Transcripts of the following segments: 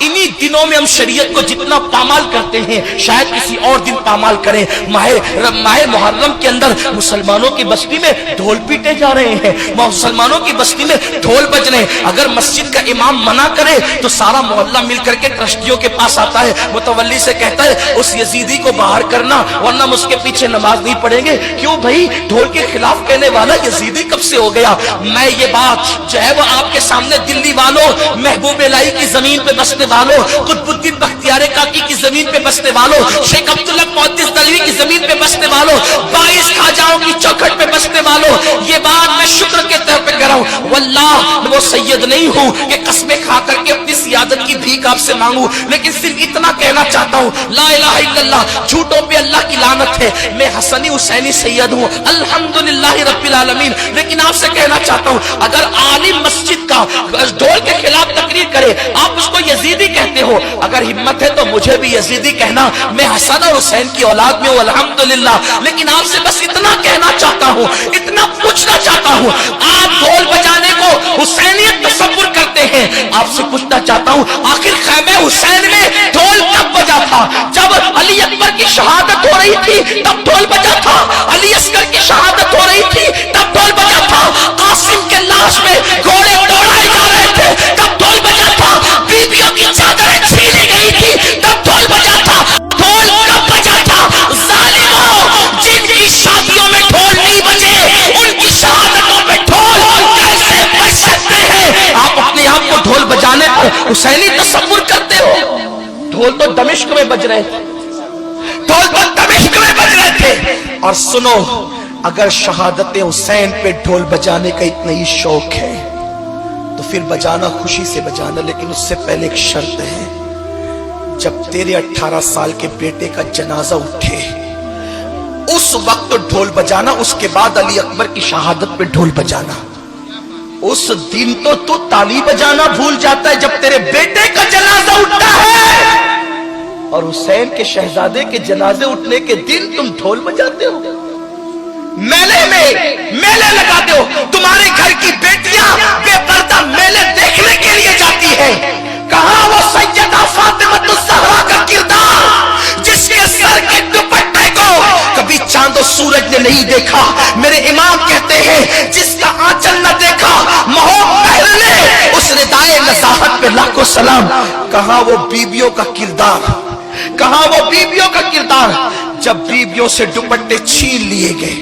इन्हीं दिनों में हम शरीयत को जितना पामाल करते हैं शायद किसी और दिन पामाल करें। माह मुहर्रम के अंदर मुसलमानों की बस्ती में ढोल पीटे जा रहे हैं, मुसलमानों की बस्ती में ढोल बज रहे हैं। अगर मस्जिद का इमाम मना करे तो सारा मोहल्ला मिलकर के ट्रस्टियों के पास आता है, मुतवल्ली से कहता है उस यजीदी को बाहर करना वरना हम उसके पीछे नमाज नहीं पढ़ेंगे। क्यों भाई, ढोल के खिलाफ कहने वाला यजीदी कब से हो गया? मैं ये बात जो है वो आपके सामने दिल्ली वालों, महबूब इलाही की जमीन पे बसने वालों, कुतुबुद्दीन बख्तियार काकी की जमीन पे बसने वालों, शेख अब्दुल्ला मुहद्दिस दहलवी की जमीन पे बसने वालों, 22 खाजाओं की चौखट पे बसने वालों, ये बात मैं शुक्र के तौर पे कर रहा हूं। वल्लाह मैं वो सैयद नहीं हूं कि कस्में खा करके अपनी सियादत की भीख आपसे मांगू, लेकिन सिर्फ इतना कहना चाहता हूं, ला इलाहा इल्लल्लाह, झूठों पे अल्लाह की लानत है। मैं हसनी हुसैनी सैयद हूं, अल्हम्दुलिल्लाह रब्बिल आलमीन। लेकिन आपसे कहना चाहता हूं, अगर आलिम मस्जिद का ढोल के खिलाफ तकरीर करे, आप उसको यजीदी कहते हो, अगर हिम्मत है तो मुझे भी यजीदी कहना। मैं हसन और हुसैन की औलाद में हूं, अल्हम्दुलिल्लाह। लेकिन आपसे बस इतना कहना चाहता हूं, इतना पूछना चाहता हूं, आप ढोल बजाने को हुसैनियत तसव्वुर करते हैं, आपसे पूछना चाहता हूं, आखिर खैमे हुसैन में ढोल कब बजा था? जब अली अकबर की शहादत हो रही थी तब ढोल बजा था, अली असगर की शहादत हो रही थी तब ढोल बजा था, कासिम के लाश में घोड़े दौड़ाए जा रहे थे तब ढोल बजा था, बीबियों की चादरें छीनी गई थी तब ढोल बजा था। ढोल कब बजा था? जालिमों, जिनकी शादियों में ढोल नहीं बजे उनकी शहादतों में ढोल कैसे बज सकते हैं? आप अपने आप को ढोल बजाने पर हुसैनी तसव्वुर करते हो। ढोल तो दमिश्क में बज रहे थे, ढोल तो दमिश्क में बज रहे थे। और सुनो, अगर शहादत हुसैन पे ढोल बजाने का इतना ही शौक है तो फिर बजाना, खुशी से बजाना, लेकिन उससे पहले एक शर्त है, जब तेरे 18 साल के बेटे का जनाजा उठे उस वक्त तो ढोल बजाना, उसके बाद अली अकबर की शहादत पे ढोल बजाना। उस दिन तो तू ताली बजाना भूल जाता है जब तेरे बेटे का जनाजा उठता है, और हुसैन के शहजादे के जनाजे उठने के दिन तुम ढोल बजाते हो, मेले में मेले लगाते हो। तुम्हारे घर की बेटियां बेपर्दा मेले देखने के लिए जाती है। कहां वो सैयदा फातिमा का किरदार जिसके सर के दुपट्टे को कभी चांद और सूरज ने नहीं देखा? मेरे इमाम कहते हैं जिसका आंचल न देखा महबूब ने, उस रिदाए नज़ाहत पे लाखों सलाम। कहां वो बीबियों का किरदार, कहां वो बीबियों का किरदार जब बीबियों से दुपट्टे छीन लिए गए?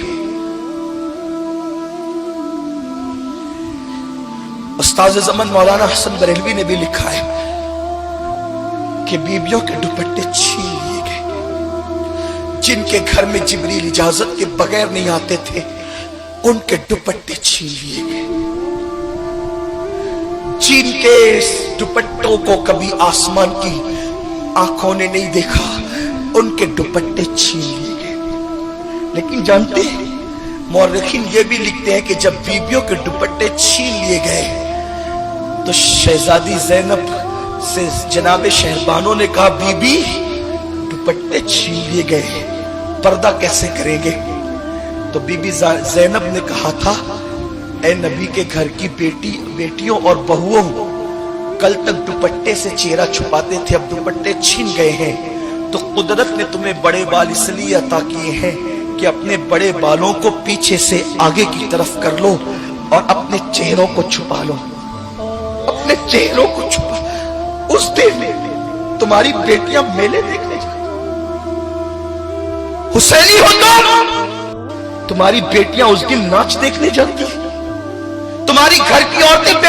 उस्ताद ज़मान मौलाना हसन बरेलवी ने भी लिखा है कि बीबियों के दुपट्टे छीन लिए गए। जिनके घर में जिब्रील इजाजत के बगैर नहीं आते थे उनके दुपट्टे छीन लिए गए। जिनके दुपट्टों को कभी आसमान की आंखों ने नहीं देखा उनके दुपट्टे छीन लिए गए। लेकिन जानते हैं, मौरखीन ये भी लिखते हैं कि जब बीबियों के दुपट्टे छीन लिए गए तो शहजादी ज़ैनब से जनाबे शहरबानों ने कहा, बीबी दुपट्टे छीन लिए गए, पर्दा कैसे करेंगे? तो बीबी ज़ैनब ने कहा था, ए नबी के घर की बेटियों और बहुओं, कल तक दुपट्टे से चेहरा छुपाते थे, अब दुपट्टे छीन गए हैं तो कुदरत ने तुम्हें बड़े बाल इसलिए अता किए हैं कि अपने बड़े बालों को पीछे से आगे की तरफ कर लो और अपने चेहरों को छुपा लो, अपने चेहरों को छुपा। उस दिन तुम्हारी बेटियां मेले देखने जाती, हुसैनी हो तुम्हारी बेटियां उस दिन नाच देखने जाती, तुम्हारी घर की औरतें